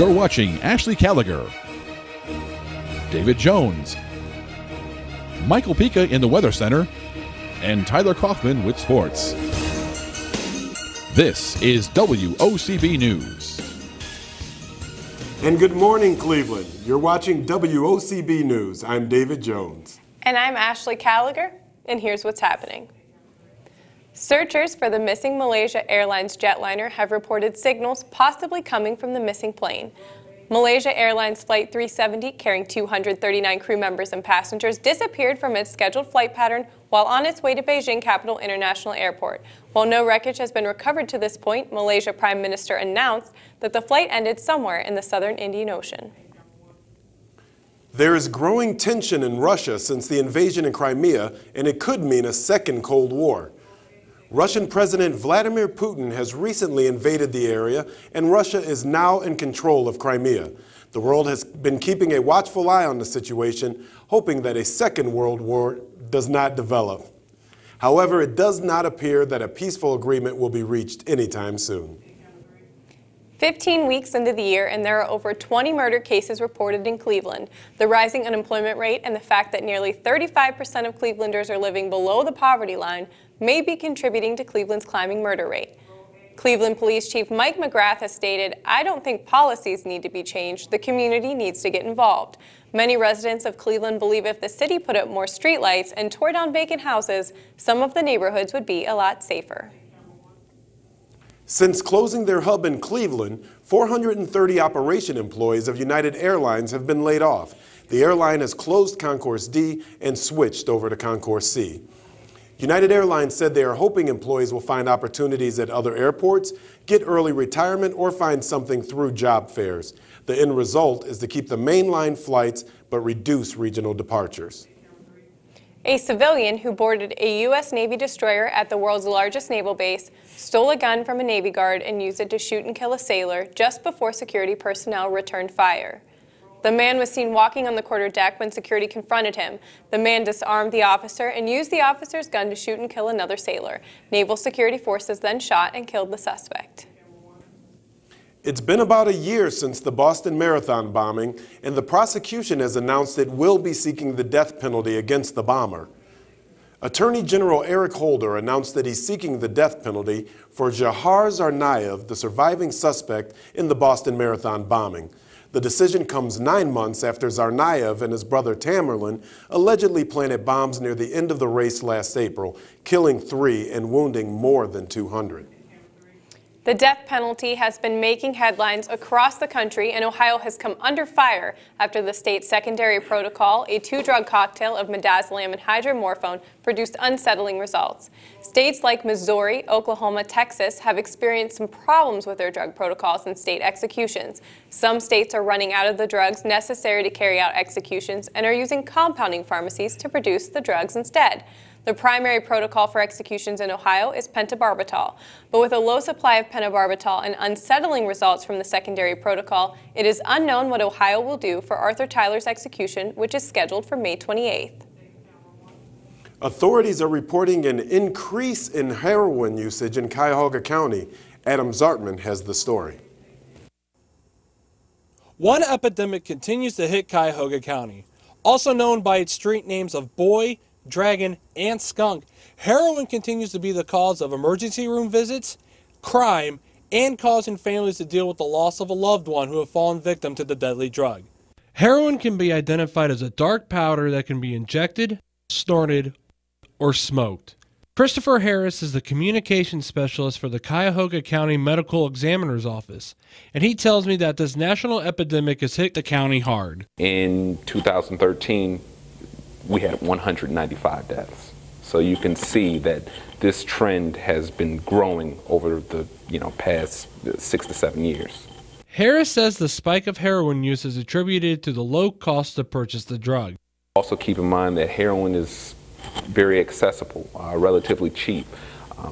You're watching Ashley Gallagher, David Jones, Michael Pica in the Weather Center, and Tyler Kaufman with sports. This is WOCB News. And good morning, Cleveland. You're watching WOCB News. I'm David Jones. And I'm Ashley Gallagher, and here's what's happening. Searchers for the missing Malaysia Airlines jetliner have reported signals possibly coming from the missing plane. Malaysia Airlines Flight 370, carrying 239 crew members and passengers, disappeared from its scheduled flight pattern while on its way to Beijing Capital International Airport. While no wreckage has been recovered to this point, Malaysia Prime Minister announced that the flight ended somewhere in the southern Indian Ocean. There is growing tension in Russia since the invasion in Crimea, and it could mean a second Cold War. Russian President Vladimir Putin has recently invaded the area, and Russia is now in control of Crimea. The world has been keeping a watchful eye on the situation, hoping that a second world war does not develop. However, it does not appear that a peaceful agreement will be reached anytime soon. 15 weeks into the year, and there are over 20 murder cases reported in Cleveland. The rising unemployment rate and the fact that nearly 35% of Clevelanders are living below the poverty line may be contributing to Cleveland's climbing murder rate. Cleveland Police Chief Mike McGrath has stated, "I don't think policies need to be changed. The community needs to get involved." Many residents of Cleveland believe if the city put up more streetlights and tore down vacant houses, some of the neighborhoods would be a lot safer. Since closing their hub in Cleveland, 430 operation employees of United Airlines have been laid off. The airline has closed Concourse D and switched over to Concourse C. United Airlines said they are hoping employees will find opportunities at other airports, get early retirement, or find something through job fairs. The end result is to keep the mainline flights but reduce regional departures. A civilian who boarded a U.S. Navy destroyer at the world's largest naval base stole a gun from a Navy guard and used it to shoot and kill a sailor just before security personnel returned fire. The man was seen walking on the quarterdeck when security confronted him. The man disarmed the officer and used the officer's gun to shoot and kill another sailor. Naval security forces then shot and killed the suspect. It's been about a year since the Boston Marathon bombing, and the prosecution has announced it will be seeking the death penalty against the bomber. Attorney General Eric Holder announced that he's seeking the death penalty for Jahar Tsarnaev, the surviving suspect in the Boston Marathon bombing. The decision comes 9 months after Tsarnaev and his brother Tamerlan allegedly planted bombs near the end of the race last April, killing 3 and wounding more than 200. The death penalty has been making headlines across the country, and Ohio has come under fire after the state's secondary protocol, a 2-drug cocktail of midazolam and hydromorphone, produced unsettling results. States like Missouri, Oklahoma, Texas have experienced some problems with their drug protocols and state executions. Some states are running out of the drugs necessary to carry out executions and are using compounding pharmacies to produce the drugs instead. The primary protocol for executions in Ohio is pentobarbital, but with a low supply of pentobarbital and unsettling results from the secondary protocol, it is unknown what Ohio will do for Arthur Tyler's execution, which is scheduled for May 28th. Authorities are reporting an increase in heroin usage in Cuyahoga County. Adam Zartman has the story. One epidemic continues to hit Cuyahoga County. Also known by its street names of Boy, Dragon, and Skunk, heroin continues to be the cause of emergency room visits, crime, and causing families to deal with the loss of a loved one who have fallen victim to the deadly drug. Heroin can be identified as a dark powder that can be injected, snorted, or smoked. Christopher Harris is the communications specialist for the Cuyahoga County Medical Examiner's Office, and he tells me that this national epidemic has hit the county hard. In 2013, we had 195 deaths. So you can see that this trend has been growing over the past 6 to 7 years. Harris says the spike of heroin use is attributed to the low cost to purchase the drug. Also keep in mind that heroin is very accessible, relatively cheap.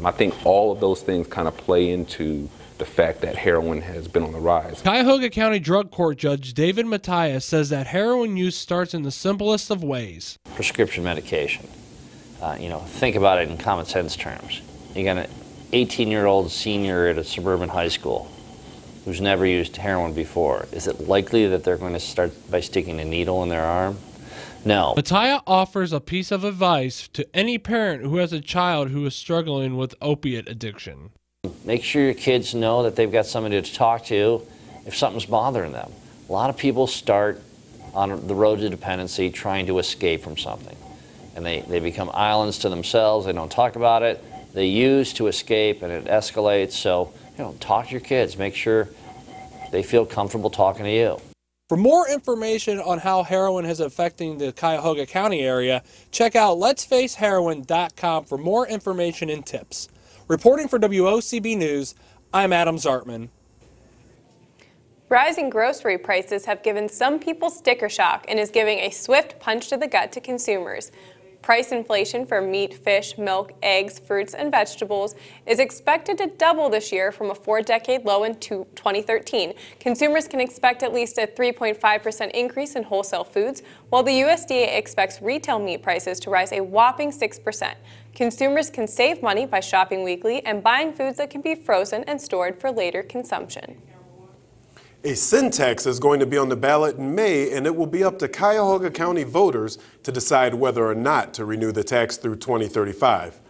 I think all of those things kind of play into the fact that heroin has been on the rise. Cuyahoga County Drug Court Judge David Matias says that heroin use starts in the simplest of ways. Prescription medication. Think about it in common sense terms. You got an 18-year-old senior at a suburban high school. who's never used heroin before, is it likely that they're going to start by sticking a needle in their arm? No. Mattia offers a piece of advice to any parent who has a child who is struggling with opiate addiction. Make sure your kids know that they've got somebody to talk to if something's bothering them. A lot of people start on the road to dependency trying to escape from something. And they become islands to themselves. They don't talk about it. They use to escape, and it escalates. So, talk to your kids. Make sure they feel comfortable talking to you. For more information on how heroin is affecting the Cuyahoga County area, check out letsfaceheroin.com for more information and tips. Reporting for WOCB News, I'm Adam Zartman. Rising grocery prices have given some people sticker shock and is giving a swift punch to the gut to consumers. Price inflation for meat, fish, milk, eggs, fruits, and vegetables is expected to double this year from a 4-decade low in 2013. Consumers can expect at least a 3.5% increase in wholesale foods, while the USDA expects retail meat prices to rise a whopping 6%. Consumers can save money by shopping weekly and buying foods that can be frozen and stored for later consumption. A sin tax is going to be on the ballot in May, and it will be up to Cuyahoga County voters to decide whether or not to renew the tax through 2035.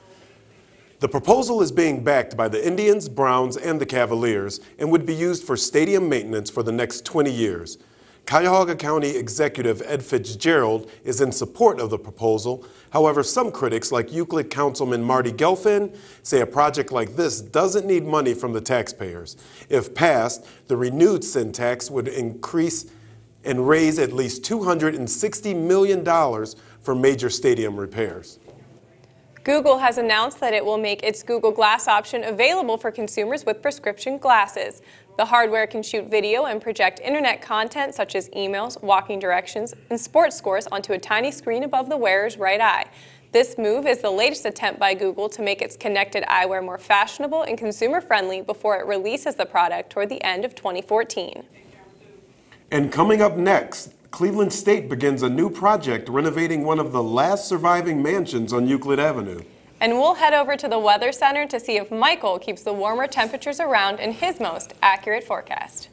The proposal is being backed by the Indians, Browns, and the Cavaliers and would be used for stadium maintenance for the next 20 years. Cuyahoga County Executive Ed Fitzgerald is in support of the proposal. However, some critics, like Euclid Councilman Marty Gelfin, say a project like this doesn't need money from the taxpayers. If passed, the renewed sin tax would increase and raise at least $260 million for major stadium repairs. Google has announced that it will make its Google Glass option available for consumers with prescription glasses. The hardware can shoot video and project internet content such as emails, walking directions, and sports scores onto a tiny screen above the wearer's right eye. This move is the latest attempt by Google to make its connected eyewear more fashionable and consumer-friendly before it releases the product toward the end of 2014. And coming up next, Cleveland State begins a new project renovating one of the last surviving mansions on Euclid Avenue. And we'll head over to the Weather Center to see if Michael keeps the warmer temperatures around in his most accurate forecast.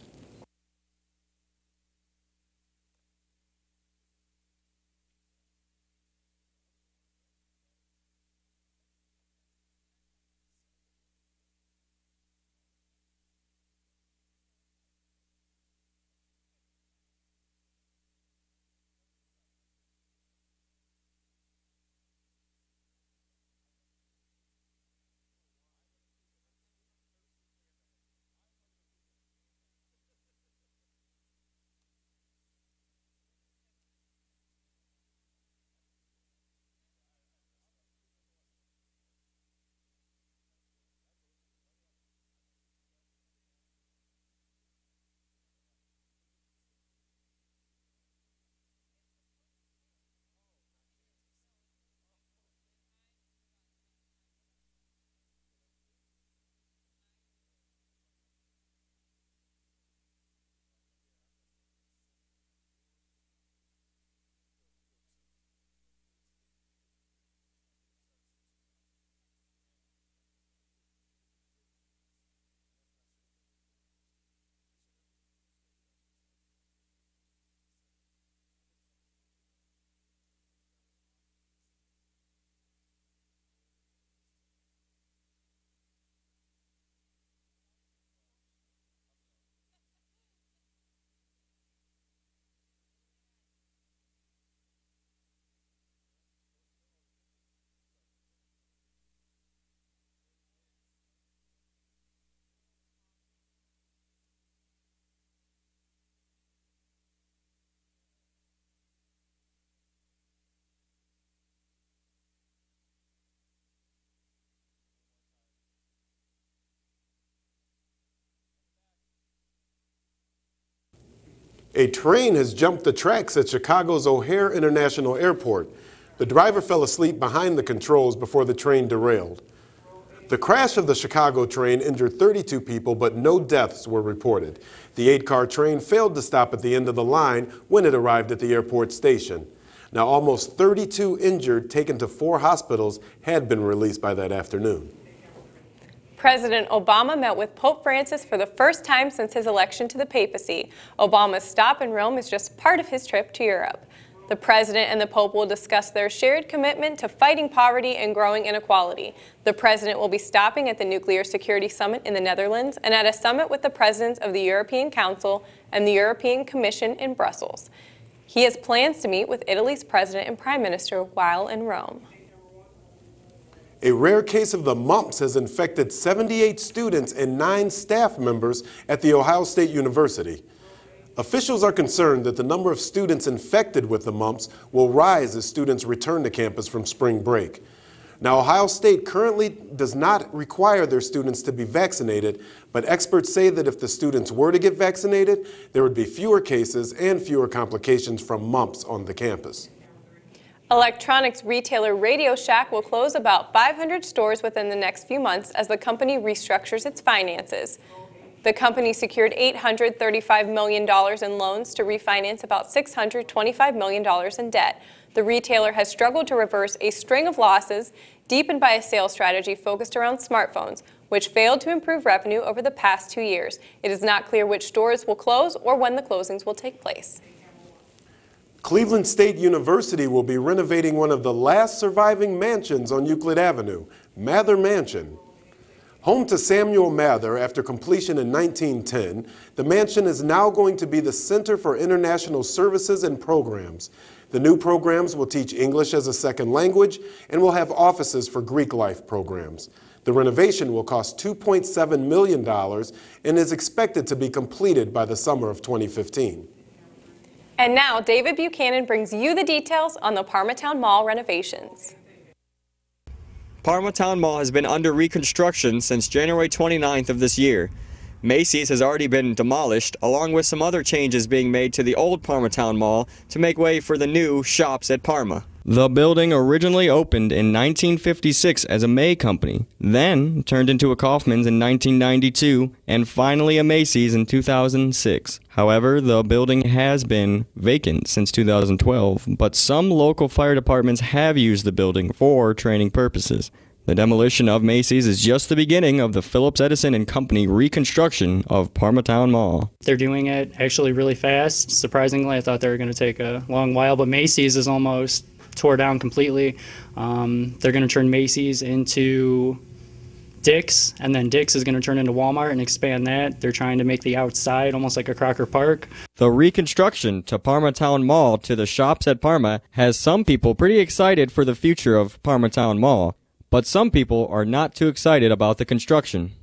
A train has jumped the tracks at Chicago's O'Hare International Airport. The driver fell asleep behind the controls before the train derailed. The crash of the Chicago train injured 32 people, but no deaths were reported. The 8-car train failed to stop at the end of the line when it arrived at the airport station. Now, almost 32 injured taken to 4 hospitals had been released by that afternoon. President Obama met with Pope Francis for the first time since his election to the papacy. Obama's stop in Rome is just part of his trip to Europe. The president and the Pope will discuss their shared commitment to fighting poverty and growing inequality. The president will be stopping at the Nuclear Security Summit in the Netherlands and at a summit with the presidents of the European Council and the European Commission in Brussels. He has plans to meet with Italy's president and prime minister while in Rome. A rare case of the mumps has infected 78 students and 9 staff members at The Ohio State University. Officials are concerned that the number of students infected with the mumps will rise as students return to campus from spring break. Now, Ohio State currently does not require their students to be vaccinated, but experts say that if the students were to get vaccinated, there would be fewer cases and fewer complications from mumps on the campus. Electronics retailer Radio Shack will close about 500 stores within the next few months as the company restructures its finances. The company secured $835 million in loans to refinance about $625 million in debt. The retailer has struggled to reverse a string of losses deepened by a sales strategy focused around smartphones, which failed to improve revenue over the past 2 years. It is not clear which stores will close or when the closings will take place. Cleveland State University will be renovating one of the last surviving mansions on Euclid Avenue, Mather Mansion. Home to Samuel Mather after completion in 1910, the mansion is now going to be the Center for International Services and Programs. The new programs will teach English as a second language and will have offices for Greek life programs. The renovation will cost $2.7 million and is expected to be completed by the summer of 2015. And now, David Buchanan brings you the details on the Parmatown Mall renovations. Parmatown Mall has been under reconstruction since January 29th of this year. Macy's has already been demolished, along with some other changes being made to the old Parmatown Mall to make way for the new Shops at Parma. The building originally opened in 1956 as a May company, then turned into a Kaufmann's in 1992, and finally a Macy's in 2006. However, the building has been vacant since 2012, but some local fire departments have used the building for training purposes. The demolition of Macy's is just the beginning of the Phillips Edison and Company reconstruction of Parmatown Mall. They're doing it actually really fast. Surprisingly, I thought they were going to take a long while, but Macy's is almost tore down completely. They're going to turn Macy's into Dick's, and then Dick's is going to turn into Walmart and expand that. They're trying to make the outside almost like a Crocker Park. The reconstruction to Parmatown Mall to the Shops at Parma has some people pretty excited for the future of Parmatown Mall, but some people are not too excited about the construction.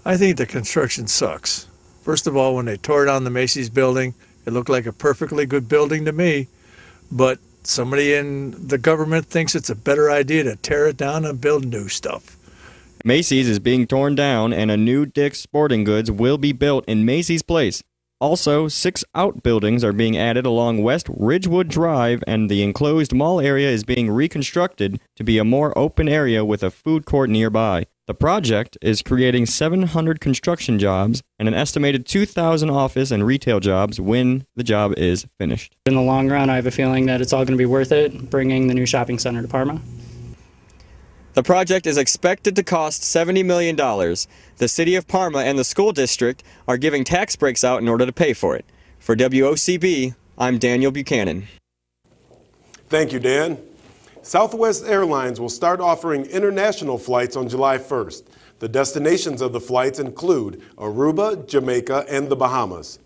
I think the construction sucks. First of all, when they tore down the Macy's building, it looked like a perfectly good building to me, but somebody in the government thinks it's a better idea to tear it down and build new stuff. Macy's is being torn down and a new Dick's Sporting Goods will be built in Macy's place. Also, 6 outbuildings are being added along West Ridgewood Drive, and the enclosed mall area is being reconstructed to be a more open area with a food court nearby. The project is creating 700 construction jobs and an estimated 2,000 office and retail jobs when the job is finished. In the long run, I have a feeling that it's all going to be worth it, bringing the new shopping center to Parma. The project is expected to cost $70 million. The city of Parma and the school district are giving tax breaks out in order to pay for it. For WOCB, I'm Daniel Buchanan. Thank you, Dan. Southwest Airlines will start offering international flights on July 1st. The destinations of the flights include Aruba, Jamaica, and the Bahamas.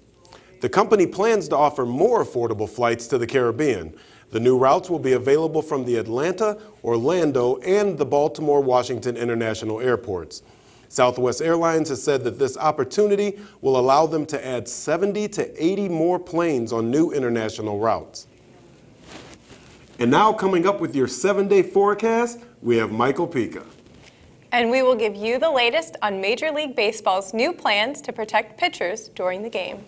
The company plans to offer more affordable flights to the Caribbean. The new routes will be available from the Atlanta, Orlando, and the Baltimore-Washington international airports. Southwest Airlines has said that this opportunity will allow them to add 70 to 80 more planes on new international routes. And now, coming up with your 7-day forecast, we have Michael Pica. And we will give you the latest on Major League Baseball's new plans to protect pitchers during the game.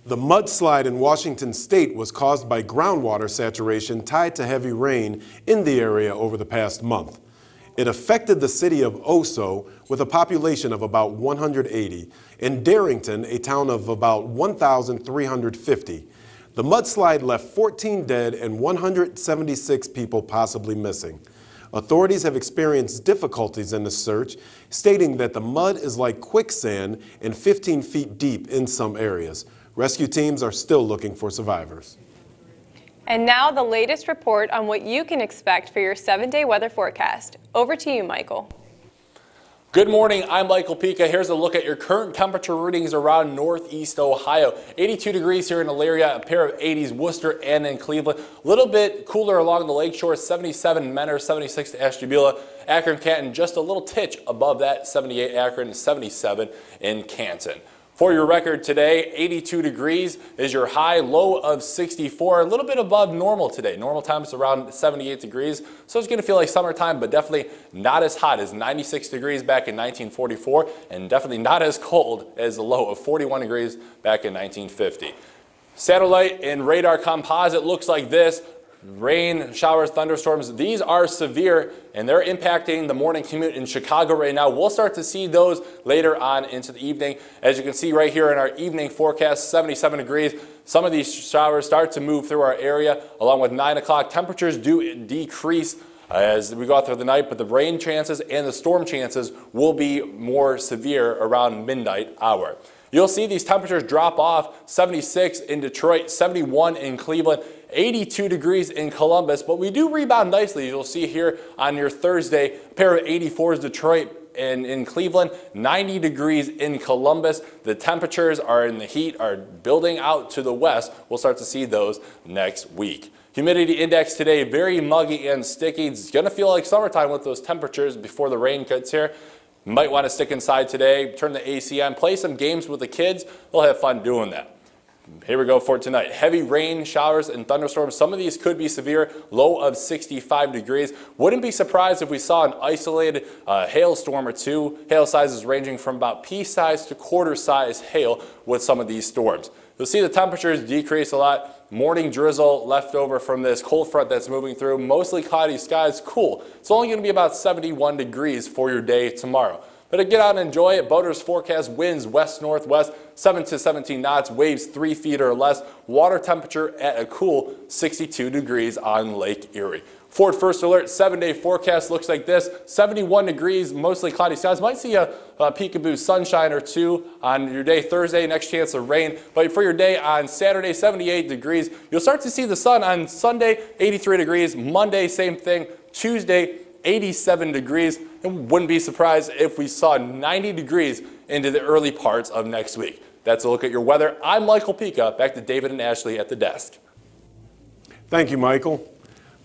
The mudslide in Washington state was caused by groundwater saturation tied to heavy rain in the area over the past month. It affected the city of Oso, with a population of about 180, and Darrington, a town of about 1,350. The mudslide left 14 dead and 176 people possibly missing. Authorities have experienced difficulties in the search, stating that the mud is like quicksand and 15 feet deep in some areas. Rescue teams are still looking for survivors. And now the latest report on what you can expect for your 7-day weather forecast. Over to you, Michael. Good morning, I'm Michael Pica. Here's a look at your current temperature readings around northeast Ohio. 82 degrees here in Elyria, a pair of 80s Worcester and in Cleveland. A little bit cooler along the lakeshore, 77 in Mentor, 76 to Ashtabula. Akron, Canton, just a little titch above that, 78 Akron, 77 in Canton. For your record today, 82 degrees is your high, low of 64, a little bit above normal today. Normal time is around 78 degrees, so it's going to feel like summertime, but definitely not as hot as 96 degrees back in 1944, and definitely not as cold as the low of 41 degrees back in 1950. Satellite and radar composite looks like this. Rain, showers, thunderstorms, these are severe and they're impacting the morning commute in Chicago right now. We'll start to see those later on into the evening. As you can see right here in our evening forecast, 77 degrees. Some of these showers start to move through our area along with 9 o'clock. Temperatures do decrease as we go through the night, but the rain chances and the storm chances will be more severe around midnight hour. You'll see these temperatures drop off, 76 in Detroit, 71 in Cleveland, 82 degrees in Columbus, but we do rebound nicely. You'll see here on your Thursday, a pair of 84s Detroit and in Cleveland, 90 degrees in Columbus. The temperatures are in the heat, are building out to the west. We'll start to see those next week. Humidity index today, very muggy and sticky. It's going to feel like summertime with those temperatures before the rain gets here. You might want to stick inside today, turn the AC on, play some games with the kids. They'll have fun doing that. Here we go for tonight. Heavy rain, showers, and thunderstorms. Some of these could be severe, low of 65 degrees. Wouldn't be surprised if we saw an isolated hailstorm or two. Hail sizes ranging from about pea-size to quarter-size hail with some of these storms. You'll see the temperatures decrease a lot. Morning drizzle left over from this cold front that's moving through. Mostly cloudy skies, cool. It's only going to be about 71 degrees for your day tomorrow. But to get out and enjoy it, boaters forecast winds west-northwest, 7 to 17 knots, waves 3 feet or less, water temperature at a cool 62 degrees on Lake Erie. Ford First Alert 7-day forecast looks like this, 71 degrees, mostly cloudy skies. Might see a peekaboo sunshine or two on your day Thursday, next chance of rain. But for your day on Saturday, 78 degrees. You'll start to see the sun on Sunday, 83 degrees, Monday, same thing, Tuesday, 87 degrees, and wouldn't be surprised if we saw 90 degrees into the early parts of next week. That's a look at your weather. I'm Michael Pica. Back to David and Ashley at the desk. Thank you, Michael.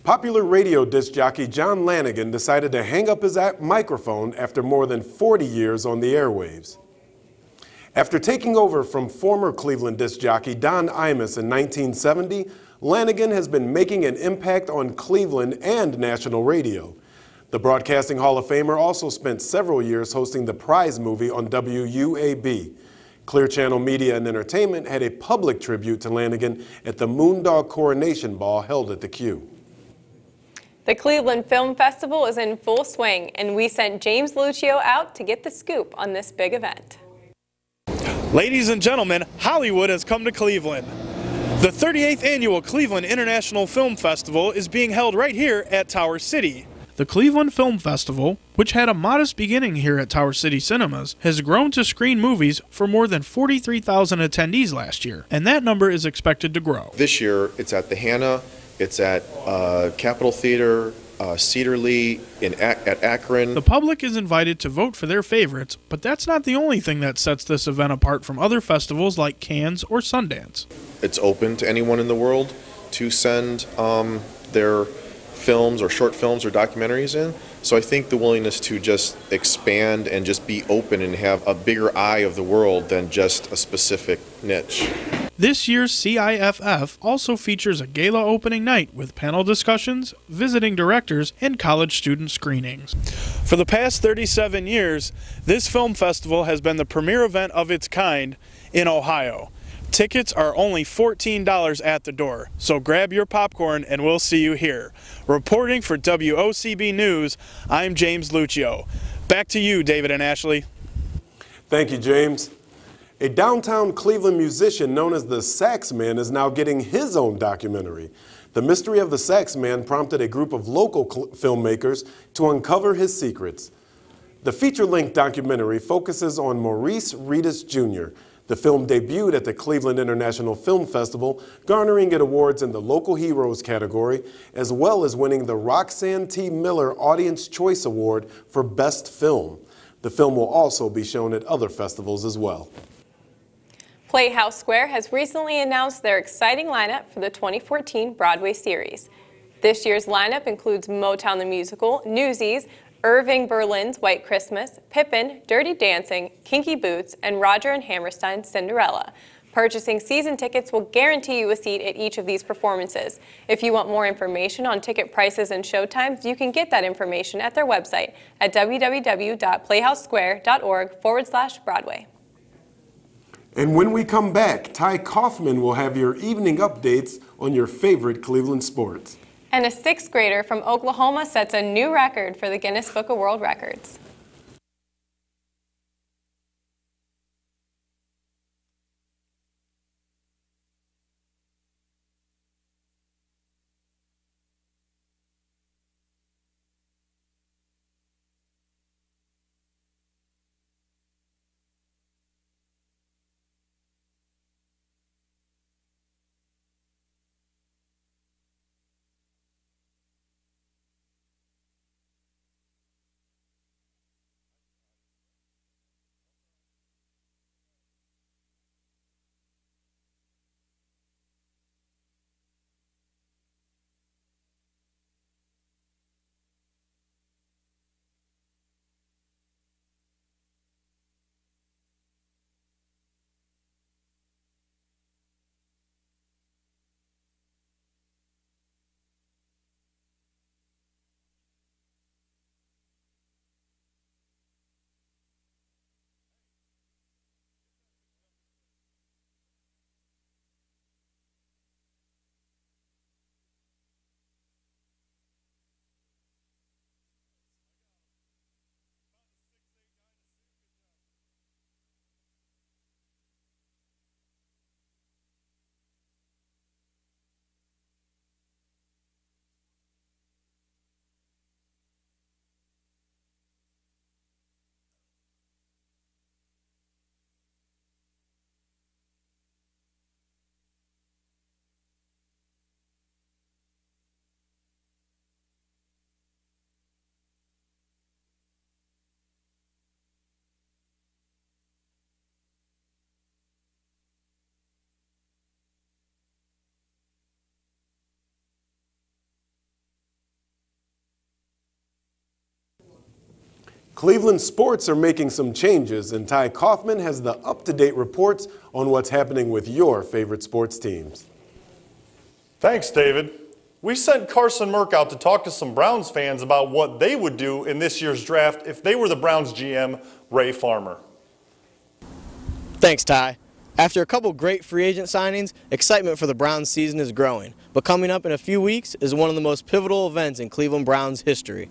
Popular radio disc jockey John Lanigan decided to hang up his microphone after more than 40 years on the airwaves. After taking over from former Cleveland disc jockey Don Imus in 1970, Lanigan has been making an impact on Cleveland and national radio. The Broadcasting Hall of Famer also spent several years hosting the prize movie on WUAB. Clear Channel Media and Entertainment had a public tribute to Lanigan at the Moondog Coronation Ball held at the Q. The Cleveland Film Festival is in full swing, and we sent James Lucio out to get the scoop on this big event. Ladies and gentlemen, Hollywood has come to Cleveland. The 38th annual Cleveland International Film Festival is being held right here at Tower City. The Cleveland Film Festival, which had a modest beginning here at Tower City Cinemas, has grown to screen movies for more than 43,000 attendees last year, and that number is expected to grow. This year, it's at the Hannah, it's at Capitol Theater, Cedar Lee, at Akron. The public is invited to vote for their favorites, but that's not the only thing that sets this event apart from other festivals like Cannes or Sundance. It's open to anyone in the world to send their films or short films or documentaries in. So I think the willingness to just expand and just be open and have a bigger eye of the world than just a specific niche. This year's CIFF also features a gala opening night with panel discussions, visiting directors, and college student screenings. For the past 37 years, this film festival has been the premier event of its kind in Ohio. Tickets are only $14 at the door, so grab your popcorn and we'll see you here. Reporting for WOCB News, I'm James Lucio. Back to you, David and Ashley. Thank you, James. A downtown Cleveland musician known as the Sax Man is now getting his own documentary. The mystery of the Sax Man prompted a group of local filmmakers to uncover his secrets. The feature-length documentary focuses on Maurice Reedus Jr. The film debuted at the Cleveland International Film Festival, garnering it awards in the Local Heroes category, as well as winning the Roxanne T. Miller Audience Choice Award for Best Film. The film will also be shown at other festivals as well. Playhouse Square has recently announced their exciting lineup for the 2014 Broadway series. This year's lineup includes Motown the Musical, Newsies, Irving Berlin's White Christmas, Pippin, Dirty Dancing, Kinky Boots, and Roger and Hammerstein's Cinderella. Purchasing season tickets will guarantee you a seat at each of these performances. If you want more information on ticket prices and showtimes, you can get that information at their website at www.playhousesquare.org/Broadway. And when we come back, Ty Kaufman will have your evening updates on your favorite Cleveland sports. And a sixth grader from Oklahoma sets a new record for the Guinness Book of World Records. Cleveland sports are making some changes, and Ty Kaufman has the up-to-date reports on what's happening with your favorite sports teams. Thanks, David. We sent Carson Merck out to talk to some Browns fans about what they would do in this year's draft if they were the Browns GM, Ray Farmer. Thanks, Ty. After a couple great free agent signings, excitement for the Browns season is growing. But coming up in a few weeks is one of the most pivotal events in Cleveland Browns history.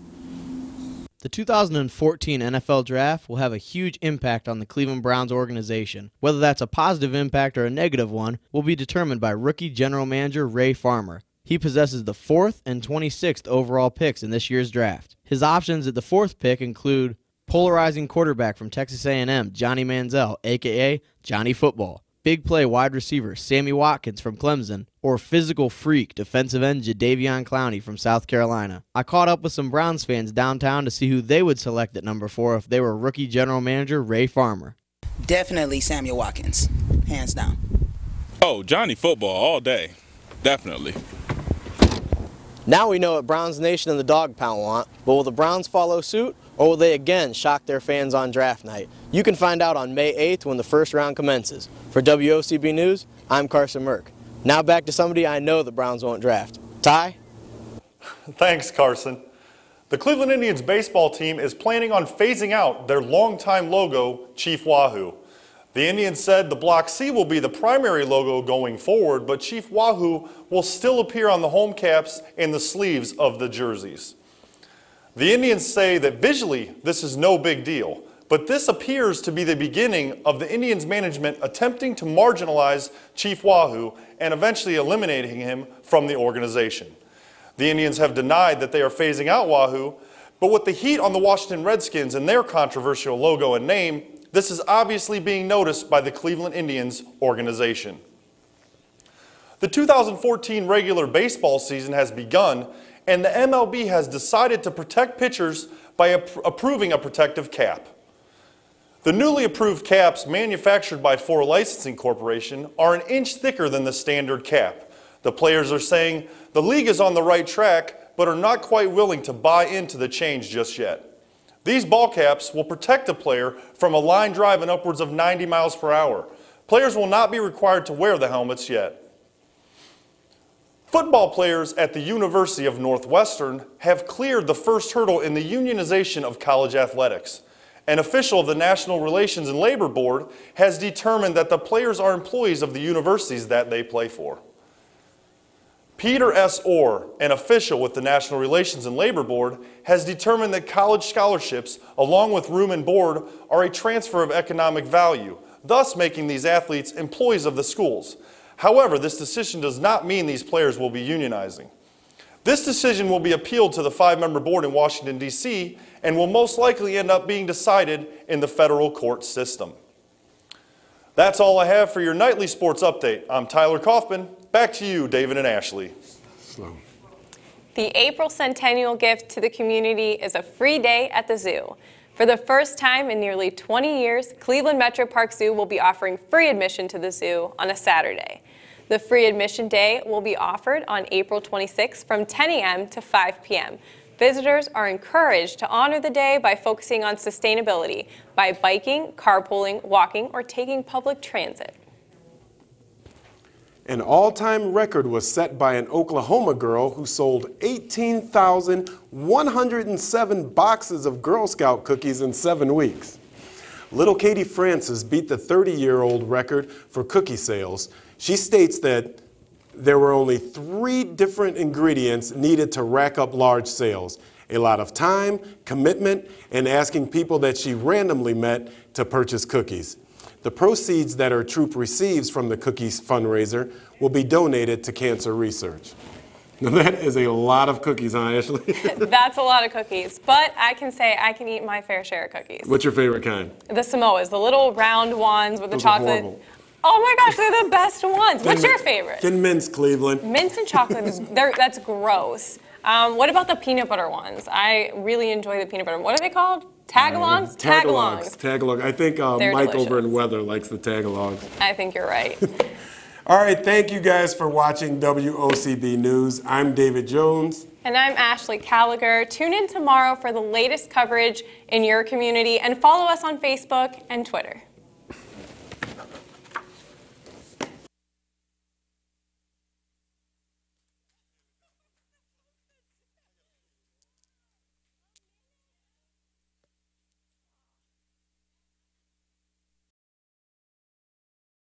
The 2014 NFL Draft will have a huge impact on the Cleveland Browns organization. Whether that's a positive impact or a negative one will be determined by rookie general manager Ray Farmer. He possesses the 4th and 26th overall picks in this year's draft. His options at the 4th pick include polarizing quarterback from Texas A&M, Johnny Manziel, a.k.a. Johnny Football, big play wide receiver Sammy Watkins from Clemson, or physical freak defensive end Jadeveon Clowney from South Carolina. I caught up with some Browns fans downtown to see who they would select at number 4 if they were rookie general manager Ray Farmer. Definitely Samuel Watkins, hands down. Oh, Johnny Football all day. Definitely. Now we know what Browns Nation and the Dog Pound want, but will the Browns follow suit, or will they again shock their fans on draft night? You can find out on May 8th when the first round commences. For WOCB News, I'm Carson Merck. Now back to somebody I know the Browns won't draft. Ty? Thanks, Carson. The Cleveland Indians baseball team is planning on phasing out their longtime logo, Chief Wahoo. The Indians said the Block C will be the primary logo going forward, but Chief Wahoo will still appear on the home caps and the sleeves of the jerseys. The Indians say that visually this is no big deal, but this appears to be the beginning of the Indians management attempting to marginalize Chief Wahoo and eventually eliminating him from the organization. The Indians have denied that they are phasing out Wahoo, but with the heat on the Washington Redskins and their controversial logo and name, this is obviously being noticed by the Cleveland Indians organization. The 2014 regular baseball season has begun, and the MLB has decided to protect pitchers by approving a protective cap. The newly approved caps manufactured by Ford Licensing Corporation are an inch thicker than the standard cap. The players are saying the league is on the right track, but are not quite willing to buy into the change just yet. These ball caps will protect the player from a line drive in upwards of 90 miles per hour. Players will not be required to wear the helmets yet. Football players at the University of Northwestern have cleared the first hurdle in the unionization of college athletics. An official of the National Relations and Labor Board has determined that the players are employees of the universities that they play for. Peter S. Orr, an official with the National Relations and Labor Board, has determined that college scholarships, along with room and board, are a transfer of economic value, thus making these athletes employees of the schools. However, this decision does not mean these players will be unionizing. This decision will be appealed to the 5-member board in Washington, D.C., and will most likely end up being decided in the federal court system. That's all I have for your nightly sports update. I'm Tyler Kaufman. Back to you, David and Ashley. The April Centennial gift to the community is a free day at the zoo. For the first time in nearly 20 years, Cleveland Metro Park Zoo will be offering free admission to the zoo on a Saturday. The free admission day will be offered on April 26 from 10 a.m. to 5 p.m. Visitors are encouraged to honor the day by focusing on sustainability by biking, carpooling, walking, or taking public transit. An all-time record was set by an Oklahoma girl who sold 18,107 boxes of Girl Scout cookies in 7 weeks. Little Katie Francis beat the 30-year-old record for cookie sales. She states that there were only 3 different ingredients needed to rack up large sales: a lot of time, commitment, and asking people that she randomly met to purchase cookies. The proceeds that her troop receives from the cookies fundraiser will be donated to cancer research. Now that is a lot of cookies, huh, Ashley? That's a lot of cookies, but I can say I can eat my fair share of cookies. What's your favorite kind? The Samoas, the little round ones with the Those are chocolate. horrible. Oh my gosh, they're the best ones. What's your favorite? Thin Mints, Cleveland. Mints and chocolate, that's gross. What about the peanut butter ones? I really enjoy the peanut butter. What are they called? Tagalongs? Tagalongs. Tagalong. I think Mike delicious. over in Weather likes the tagalongs. I think you're right. All right, thank you guys for watching WOCB News. I'm David Jones. And I'm Ashley Gallagher. Tune in tomorrow for the latest coverage in your community and follow us on Facebook and Twitter.